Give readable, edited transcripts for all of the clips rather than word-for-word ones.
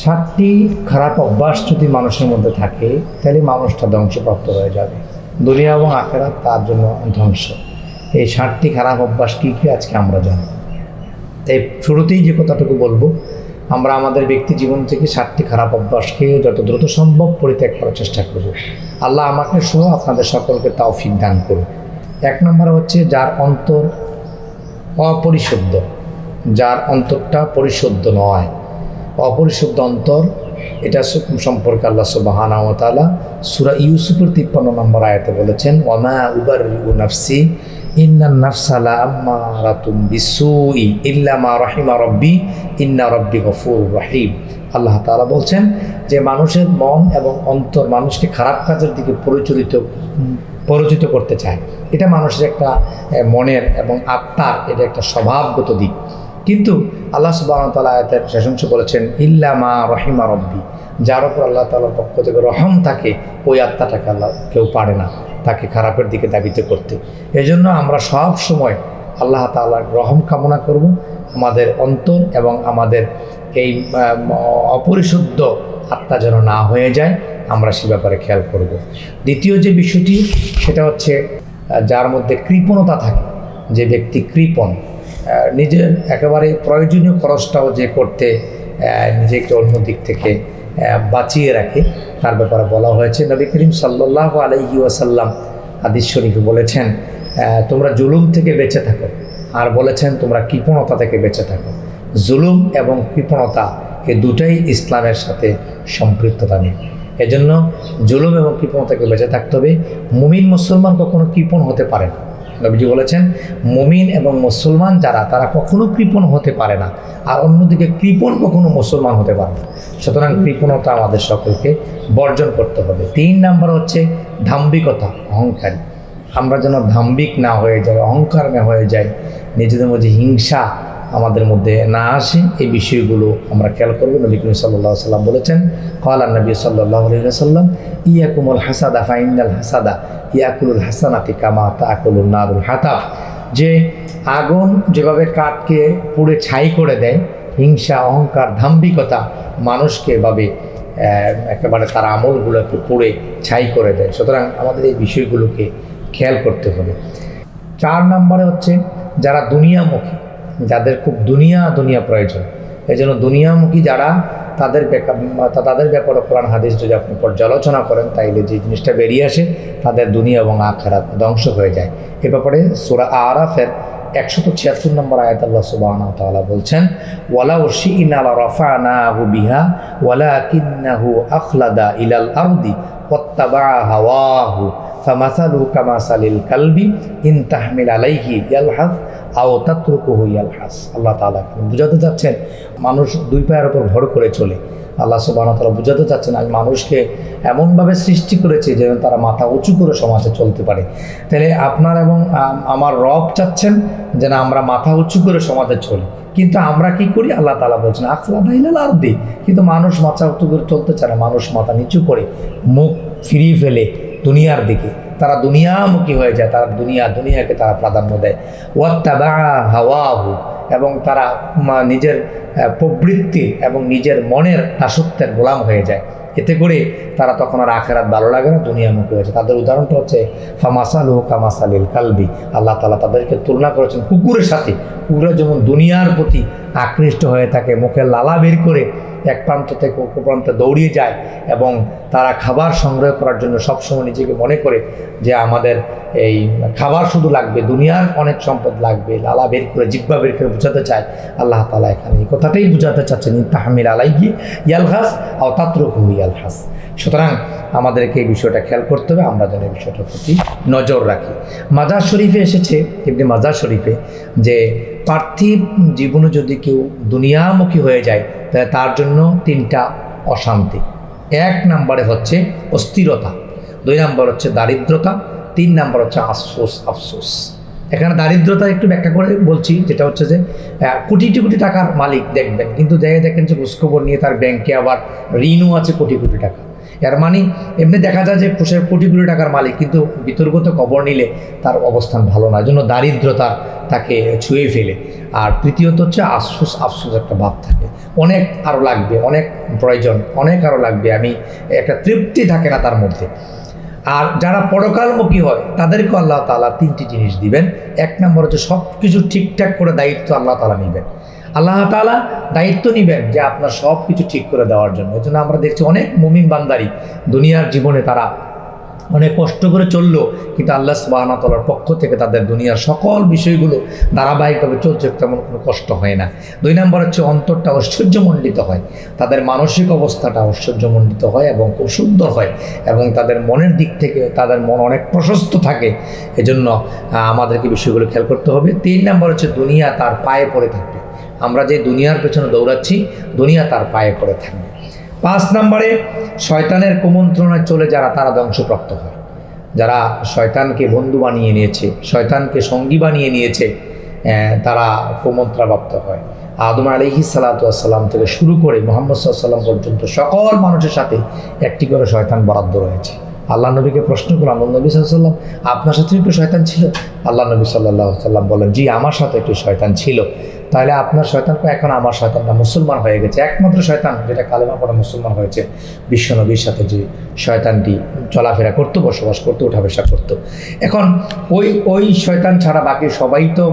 7টি খারাপ অভ্যাস যদি মানুষের মধ্যে থাকে তাহলে মানুষটা ধ্বংসপ্রাপ্ত হয়ে যাবে, দুনিয়া এবং আখিরাত তার জন্য ধ্বংস। এই 7টি খারাপ অভ্যাস কী কী আজকে আমরা জানি। তাই শুরুতেই যে কথাটুকু বলবো, আমরা আমাদের ব্যক্তি জীবন থেকে 7টি খারাপ অভ্যাসকে যত দ্রুত সম্ভব পরিত্যাগ করার চেষ্টা করব। আল্লাহ আমাকে সহ আপনাদের সকলকে তৌফিক দান করুন। 1 নম্বর হচ্ছে যার অন্তর অপরিশুদ্ধ, যার অন্তরটা পরিশুদ্ধ নয়, অপরিশুদ্ধ অন্তর, এটা সম্পর্কে আল্লাহ সুবহানাহু ওয়া তাআলা সূরা ইউসুফের 53 নম্বর আয়াতে বলেছেন, ওয়ামা উবাররিউ নাফসি ইন্নান নাফসা লাআম্মারাতুম বিসসুই ইল্লা মা রাহিমা রাব্বি ইন্না রাব্বি গফুরুর রহিম। আল্লাহ তাআলা বলছেন যে মানুষের মন এবং অন্তর মানুষকে খারাপ কাজের দিকে পরিচিত করতে চায়। এটা মানুষের একটা মনের এবং আত্মার এটা একটা স্বভাবগত দিক। কিন্তু আল্লাহ সুবহানাহু ওয়া তাআলা আয়াতের শেষ অংশে বলেছেন ইল্লা মা রাহিমা রাব্বি, যার উপর আল্লাহ তাআলার পক্ষ থেকে রহম থাকে ওই আত্মাটাকে আল্লাহ কেউ পারে না তাকে খারাপের দিকে দাবিত করতে। এজন্য আমরা সব সময় আল্লাহ তাআলার রহম কামনা করব, আমাদের অন্তর এবং আমাদের এই অপরিশুদ্ধ আত্মা যেন না হয়ে যায়, আমরা সে ব্যাপারে খেয়াল করব। দ্বিতীয় যে বিষয়টি সেটা হচ্ছে যার মধ্যে কৃপণতা থাকে, যে ব্যক্তি কৃপণ, নিজের একেবারে প্রয়োজনীয় খরচটাও যে করতে নিজেকে অন্য দিক থেকে বাঁচিয়ে রাখে, তার ব্যাপারে বলা হয়েছে। নবী করিম সাল্লাল্লাহু আলাইহি ওয়াসাল্লাম হাদিস শরীফে বলেছেন তোমরা জুলুম থেকে বেঁচে থাকো, আর বলেছেন তোমরা কৃপণতা থেকে বেঁচে থাকো। জুলুম এবং কৃপণতা এই দুটাই ইসলামের সাথে সম্পৃক্ততা নেই। এজন্য জুলুম এবং কৃপণতাকে বেঁচে থাকতে হবে। মুমিন মুসলমান কখনো কৃপণ হতে পারে না। নবীজি বলেছেন মুমিন এবং মুসলমান যারা তারা কখনো কৃপণ হতে পারে না, আর অন্যদিকে কৃপণ কখনো মুসলমান হতে পারে না। সুতরাং কৃপণতা আমাদের সকলকে বর্জন করতে হবে। 3 নাম্বার হচ্ছে দাম্ভিকতা, অহংকারী। আমরা যেন দাম্ভিক না হয়ে যাই, অহংকার না হয়ে যাই, নিজেদের মধ্যে হিংসা আমাদের মধ্যে না আসে, এই বিষয়গুলো আমরা খেয়াল করবো। নবী করিম সাল্লাল্লাহু আলাইহি ওয়াসাল্লাম বলেছেন ক্বালা নবী সাল্লাল্লাহু আলাইহি ওয়াসাল্লাম ইয়াকুমুল হাসাদা ফাইনাল হাসাদা ইয়াকুলুল হাসানাতি কামা তাকুলুন নারুল হাতাব, যে আগুন যেভাবে কাঠকে পুড়ে ছাই করে দেয়, হিংসা, অহংকার, দাম্ভিকতা মানুষকে এভাবে একেবারে তার আমলগুলোকে পুড়ে ছাই করে দেয়। সুতরাং আমাদের এই বিষয়গুলোকে খেয়াল করতে হবে। 4 নম্বরে হচ্ছে যারা দুনিয়ামুখী, যাদের খুব দুনিয়া প্রয়োজন, এই জন্য দুনিয়ামুখী যারা তাদের ব্যাপারে কোরআন হাদিস যদি আপনি পর্যালোচনা করেন তাইলে যে জিনিসটা বেরিয়ে আসে তাদের দুনিয়া এবং আখিরাত ধ্বংস হয়ে যায়। এ ব্যাপারে সূরা আরাফের 176 নম্বর আয়াত আল্লাহ সুবহানাহু ওয়া তাআলা বলছেন ওয়ালাউ শি'না লারাফা'নাহু বিহা ওয়ালাকিন্নাহু আখলাদা ইলাল আরদি ওয়াত্তাবা'a হাওয়াহু ফামাসালুহু কামাসালিল কালবি ইন তাহমিল আলাইহি ইয়ালহাস আও তাতরুকুহু ইয়ালহাস। আল্লাহ তাআলা বুঝাতে চাচ্ছেন মানুষ 2 পায়ের উপর ভর করে চলে। আল্লাহ সুবহানাহু ওয়া তাআলা বুঝাতে চাচ্ছেন আমি মানুষকে এমনভাবে সৃষ্টি করেছি যেন তারা মাথা উঁচু করে সমাজে চলতে পারে। তাহলে আপনার এবং আমার রব চাচ্ছেন যেন আমরা মাথা উঁচু করে সমাজে চলি, কিন্তু আমরা কি করি? আল্লাহ তাআলা বলছেন আখলাদা ইলাল আরদি, কিন্তু মানুষ মাথা উঁচু করে চলতে চায় না, মানুষ মাথা নিচু করে মুখ ফিরিয়ে ফেলে দুনিয়ার দিকে, তারা দুনিয়ামুখী হয়ে যায়, তারা দুনিয়াকে তারা প্রাধান্য দেয়। ওয়াত্তাবা'a হাওয়াহু, এবং তারা নিজের প্রবৃত্তি এবং নিজের মনের দাসত্বের গোলাম হয়ে যায়। এতে করে তারা তখন আর আখিরাত ভালো লাগে না, দুনিয়ামুখী হয়েছে। তাদের উদাহরণটা হচ্ছে ফামাসালুহু কামাসালিল কালবি। আল্লাহ তাআলা তাদেরকে তুলনা করেছেন কুকুরের সাথে। কুকুরা যেমন দুনিয়ার প্রতি আকৃষ্ট হয়ে থাকে, মুখে লালা বের করে এক প্রান্ত থেকে অপর প্রান্তে দৌড়িয়ে যায়, এবং তারা খাবার সংগ্রহ করার জন্য সবসময় নিজেকে মনে করে যে আমাদের এই খাবার শুধু লাগবে, দুনিয়ার অনেক সম্পদ লাগবে, লালা বের করে জিহ্বা বের করে বোঝাতে চায়। আল্লাহ তাআলা এখানে এই কথাটাই বোঝাতে চাচ্ছেন তাহমিল আলাইহি ইয়ালহাস আও তাতরুকুহু ইয়ালহাস। সুতরাং আমাদেরকে এই বিষয়টা খেয়াল করতে হবে, আমরা যেন এই বিষয়টার প্রতি নজর রাখি। মাজার শরীফে এসেছে, ইবনে মাজার শরীফে, যে পার্থিব জীবনে যদি কেউ দুনিয়ামুখী হয়ে যায় তাহলে তার জন্য 3টা অশান্তি। 1 নম্বরে হচ্ছে অস্থিরতা, 2 নম্বর হচ্ছে দারিদ্রতা, 3 নম্বর হচ্ছে আফসোস। এখানে দারিদ্রতা একটু ব্যাখ্যা করে বলছি, যেটা হচ্ছে যে কোটি কোটি টাকার মালিক দেখবেন, কিন্তু দেখেন যে খোঁজখবর নিয়ে তার ব্যাংকে আবার ঋণও আছে কোটি কোটি টাকা। এর মানে এমনি দেখা যায় যে সে কোটি কোটি টাকার মালিক, কিন্তু বিতর্কত কবর নিলে তার অবস্থান ভালো না, জন্য দারিদ্রতা তাকে ছুঁয়ে ফেলে। আর তৃতীয়ত হচ্ছে আফসোস একটা ভাব থাকে, অনেক আরও লাগবে, অনেক প্রয়োজন, অনেক আরও লাগবে, আমি একটা তৃপ্তি থাকে না তার মধ্যে। আর যারা পরকালমুখী হয় তাদেরকে আল্লাহ তাআলা 3টি জিনিস দিবেন। 1 নম্বর হচ্ছে সব কিছু ঠিকঠাক করে দায়িত্ব আল্লাহ তাআলা নেবেন। আল্লাহ তাআলা দায়িত্ব নেবেন যে আপনার সব কিছু ঠিক করে দেওয়ার জন্য। এই জন্য আমরা দেখছি অনেক মুমিন বান্দারি দুনিয়ার জীবনে তারা অনেক কষ্ট করে চললো, কিন্তু আল্লাহ সুবহানাহু ওয়া তাআলার পক্ষ থেকে তাদের দুনিয়ার সকল বিষয়গুলো ধারাবাহিকভাবে চলছে, তেমন কোনো কষ্ট হয় না। 2 নম্বর হচ্ছে অন্তরটা ঐশ্বর্যমণ্ডিত হয়, তাদের মানসিক অবস্থাটা ঐশ্বর্যমণ্ডিত হয় এবং খুব সুন্দর হয়, এবং তাদের মনের দিক থেকে তাদের মন অনেক প্রশস্ত থাকে। এজন্য আমাদেরকে বিষয়গুলো খেয়াল করতে হবে। 3 নম্বর হচ্ছে দুনিয়া তার পায়ে পড়ে থাকবে। আমরা যে দুনিয়ার পেছনে দৌড়াচ্ছি, দুনিয়া তার পায়ে পড়ে থাকবে। 5 নম্বরে শয়তানের কুমন্ত্রণায় চলে যারা, তারা ধ্বংসপ্রাপ্ত হয়। যারা শয়তানকে বন্ধু বানিয়ে নিয়েছে, শয়তানকে সঙ্গী বানিয়ে নিয়েছে, তারা কুমন্ত্রণাপ্রাপ্ত হয়। আদম আলাইহিস সালাতু ওয়াস সালাম থেকে শুরু করে মুহাম্মদ সাল্লাল্লাহু আলাইহি ওয়াসাল্লাম পর্যন্ত সকল মানুষের সাথে একটি করে শয়তান বরাদ্দ রয়েছে। আল্লাহ নবীকে প্রশ্ন করলাম, নবী সাল্লাল্লাহু আলাইহি ওয়াসাল্লাম আপনার সাথে একটু শয়তান ছিল? আল্লাহ নবী সাল্লাল্লাহু আলাইহি ওয়াসাল্লাম বলেন, জি আমার সাথে একটু শয়তান ছিল। তাহলে আপনার শয়তানকে, এখন আমার শয়তানটা মুসলমান হয়ে গেছে। একমাত্র শয়তান যেটা কালেমা পড়ে মুসলমান হয়েছে বিশ্বনবীর সাথে যে শয়তানটি চলাফেরা করতো, বসবাস করতো, উঠা বসা করতো। এখন ওই শয়তান ছাড়া বাকি সবাই তো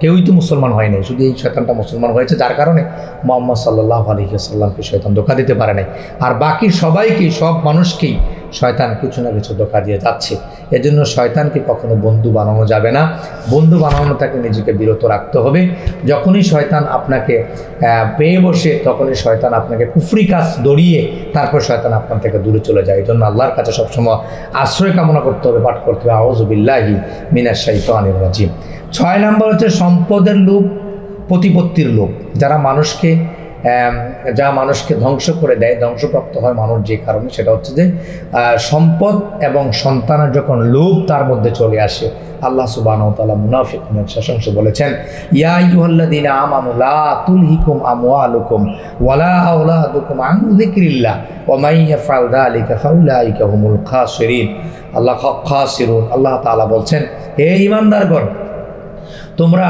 কেউই তো মুসলমান হয় নাই, শুধু এই শয়তানটা মুসলমান হয়েছে, যার কারণে মুহাম্মদ সাল্লাল্লাহু আলাইহি ওয়াসাল্লামকে শয়তান ধোঁকা দিতে পারে নাই। আর বাকি সবাইকেই, সব মানুষকেই শয়তান কিছু না কিছু ধোঁকা দিয়ে যাচ্ছে। এজন্য শয়তানকে কখনো বন্ধু বানানো যাবে না। বন্ধু বানানো থেকে নিজেকে বিরত রাখতে হবে। যখনই শয়তান আপনাকে পেয়ে বসে, তখনই শয়তান আপনাকে কুফরি কাজ দড়িয়ে তারপর শয়তান আপনার থেকে দূরে চলে যায়। এই জন্য আল্লাহর কাছে সবসময় আশ্রয় কামনা করতে হবে, পাঠ করতে হবে আউযু বিল্লাহি মিনাশ শাইতানির রাজিম। 6 নম্বর হচ্ছে সম্পদের লোভ, প্রতিপত্তির লোভ। যা মানুষকে ধ্বংস করে দেয়, ধ্বংসপ্রাপ্ত হয় মানুষ যে কারণে, সেটা হচ্ছে যে সম্পদ এবং সন্তানের যখন লোভ তার মধ্যে চলে আসে। আল্লাহ সুবহানাহু ওয়া তাআলা মুনাফিকদের শাসনসে বলেছেন, ইয়া আইয়ুহাল্লাযীনা আমানু লা তুলহিকুম আমওয়ালুকুম ওয়ালা আওলাদুকুম আন যিকরিল্লাহ ওয়া মান ইয়াফআল যালিকা ফাউলাইকা হুমুল খাসিরিন। আল্লাহ তাআলা বলছেন, হে ঈমানদারগণ, তোমরা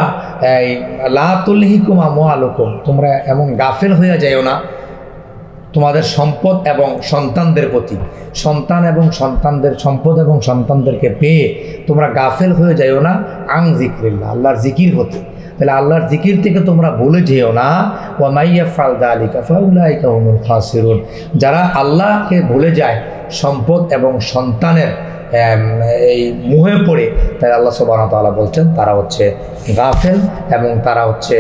লা তুলহিকুম আমওয়ালুকুম, তোমরা এমন গাফেল হয়ে যাও না তোমাদের সম্পদ এবং সন্তানদের প্রতি। সম্পদ এবং সন্তানদেরকে পেয়ে তোমরা গাফেল হয়ে যাও না আন যিকরিল্লাহ, আল্লাহর জিকির হতে। তাহলে আল্লাহর জিকির থেকে তোমরা ভুলে যেও না। ওয়া মান ইয়াফআল যালিকা ফাউলাইকা হুমুল খাসিরুন, যারা আল্লাহকে ভুলে যায় সম্পদ এবং সন্তানের এই মুহে পড়ে, তাই আল্লাহ সুবহানাহু ওয়া তাআলা বলছেন তারা হচ্ছে গাফেল এবং তারা হচ্ছে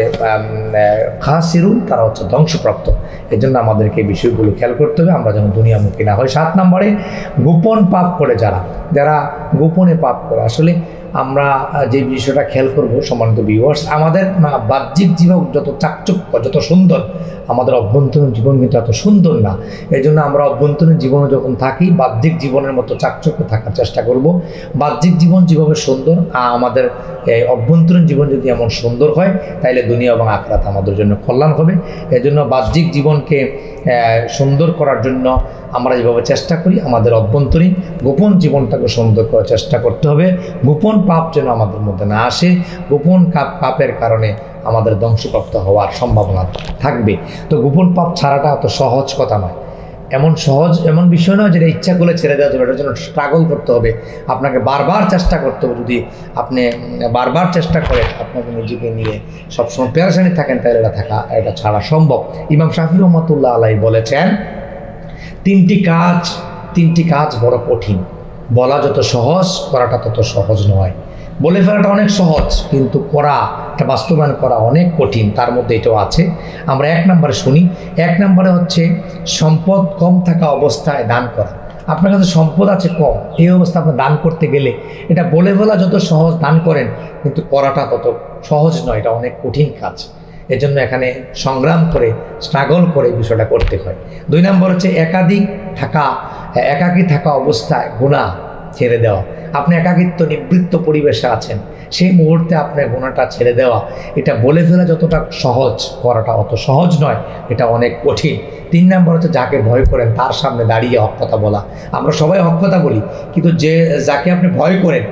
খাসিরুন, তারা হচ্ছে ধ্বংসপ্রাপ্ত। এই জন্য আমাদেরকে এই বিষয়গুলো খেয়াল করতে হবে, আমরা যেন দুনিয়ামুখী না হয়। 7 নম্বরে গোপন পাপ করে যারা গোপনে পাপ করে। আসলে আমরা যে বিষয়টা খেয়াল করব সম্মানিত ভিউয়ার্স, আমাদের বাহ্যিক জীবন যত চাকচক্য, যত সুন্দর, আমাদের অভ্যন্তরীণ জীবন কিন্তু এত সুন্দর না। এই জন্য আমরা অভ্যন্তরীণ জীবনে যখন থাকি, বাহ্যিক জীবনের মতো চাকচক্য থাকার চেষ্টা করব। বাহ্যিক জীবন যেভাবে সুন্দর, আমাদের অভ্যন্তরীণ জীবন যদি এমন সুন্দর হয়, তাহলে দুনিয়া এবং আখিরাত আমাদের জন্য কল্যাণ হবে। এই জন্য বাহ্যিক জীবনকে সুন্দর করার জন্য আমরা যেভাবে চেষ্টা করি, আমাদের অভ্যন্তরীণ গোপন জীবনটাকে সুন্দর করার চেষ্টা করতে হবে। গোপন পাপ যেন আমাদের মধ্যে না আসে। গোপন পাপের কারণে আমাদের ধ্বংসপ্রাপ্ত হওয়ার সম্ভাবনা থাকবে। তো গোপন পাপ ছাড়াটা অত সহজ কথা নয়, এমন বিষয় নয় যেটা ইচ্ছা করলে ছেড়ে দেওয়া যাবে। এটার জন্য স্ট্রাগল করতে হবে, আপনাকে বারবার চেষ্টা করতে হবে। যদি আপনি বারবার চেষ্টা করেন, আপনাকে নিজেকে নিয়ে সবসময় পেরেশানি থাকেন, তাহলে এটা ছাড়া সম্ভব। ইমাম শাফি রহমাতুল্লাহ আলাইহি বলেছেন, তিনটি কাজ বড় কঠিন, বলা যত সহজ, করাটা তত সহজ নয়। বলে ফেলাটা অনেক সহজ, কিন্তু এটা বাস্তবায়ন করা অনেক কঠিন। তার মধ্যে এটাও আছে। আমরা 1 নম্বরে শুনি। 1 নম্বরে হচ্ছে সম্পদ কম থাকা অবস্থায় দান করা। আপনার কাছে সম্পদ আছে কম, এই অবস্থা আপনি দান করতে গেলে, এটা বলে ফেলা যত সহজ, দান করেন, কিন্তু করাটা তত সহজ নয়, এটা অনেক কঠিন কাজ। এজন্য এখানে সংগ্রাম করে, স্ট্রাগল করে বিষয়টা করতে হয়। 2 নম্বর হচ্ছে একাকী থাকা অবস্থায় গুনাহ ছেড়ে দেওয়া। আপনি একাকিত্ব নিবৃত্ত পরিবেশে আছেন, সেই মুহূর্তে আপনার গুনাহটা ছেড়ে দেওয়া, এটা বলে ফেলা যতটা সহজ, করাটা অত সহজ নয়, এটা অনেক কঠিন। 3 নম্বর হচ্ছে যাকে ভয় করেন তার সামনে দাঁড়িয়ে হক কথা বলা। আমরা সবাই হক কথা বলি, কিন্তু যাকে আপনি ভয় করেন,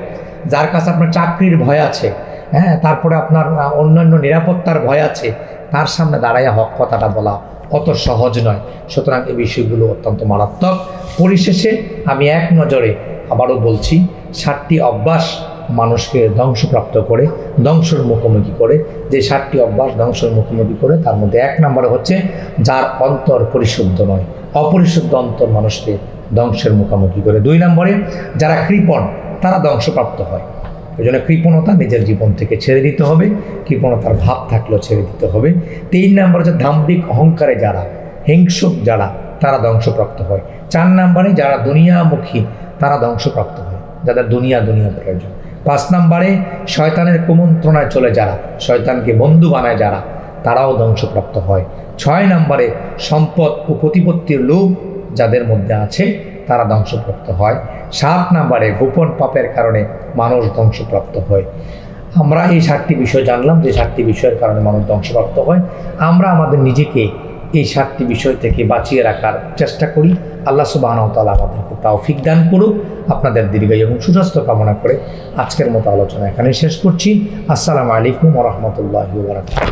যার কাছে আপনার চাকরির ভয় আছে, হ্যাঁ, তারপরে আপনার অন্যান্য নিরাপত্তার ভয় আছে, তার সামনে দাঁড়াইয়া হক কথাটা বলা অত সহজ নয়। সুতরাং এই বিষয়গুলো অত্যন্ত মারাত্মক। পরিশেষে আমি এক নজরে আবারও বলছি, 7টি অভ্যাস মানুষকে ধ্বংসপ্রাপ্ত করে, ধ্বংসের মুখোমুখি করে। যে 7টি অভ্যাস ধ্বংসের মুখোমুখি করে, তার মধ্যে 1 নম্বরে হচ্ছে যার অন্তর পরিশুদ্ধ নয়। অপরিশুদ্ধ অন্তর মানুষকে ধ্বংসের মুখোমুখি করে। 2 নম্বরে যারা কৃপণ, তারা ধ্বংসপ্রাপ্ত হয়। ওই জন্য কৃপণতা নিজের জীবন থেকে ছেড়ে দিতে হবে, কৃপণতার ভাব থাকলেও ছেড়ে দিতে হবে। 3 নম্বরে হচ্ছে দাম্ভিক অহংকারে যারা, হিংসুক যারা, তারা ধ্বংসপ্রাপ্ত হয়। 4 নম্বরে যারা দুনিয়ামুখী, তারা ধ্বংসপ্রাপ্ত হয়, যাদের দুনিয়া প্রয়োজন। 5 নম্বরে শয়তানের কুমন্ত্রণায় চলে যারা, শয়তানকে বন্ধু বানায় যারা, তারাও ধ্বংসপ্রাপ্ত হয়। 6 নম্বরে সম্পদ ও প্রতিপত্তির লোভ যাদের মধ্যে আছে, তারা ধ্বংসপ্রাপ্ত হয়। 7 নম্বরে গোপন পাপের কারণে মানুষ ধ্বংসপ্রাপ্ত হয়। আমরা এই 7টি বিষয় জানলাম, যে 7টি বিষয়ের কারণে মানুষ ধ্বংসপ্রাপ্ত হয়। আমরা আমাদের নিজেকে এই 7টি বিষয় থেকে বাঁচিয়ে রাখার চেষ্টা করি। আল্লাহ সুবহানাহু ওয়া তাআলা আমাদেরকে তৌফিক দান করুক। আপনাদের দীর্ঘায়ু এবং সুস্বাস্থ্য কামনা করে আজকের মতো আলোচনা এখানে শেষ করছি। আসসালামু আলাইকুম ওয়া রাহমাতুল্লাহি ওয়া বারাকাতুহু।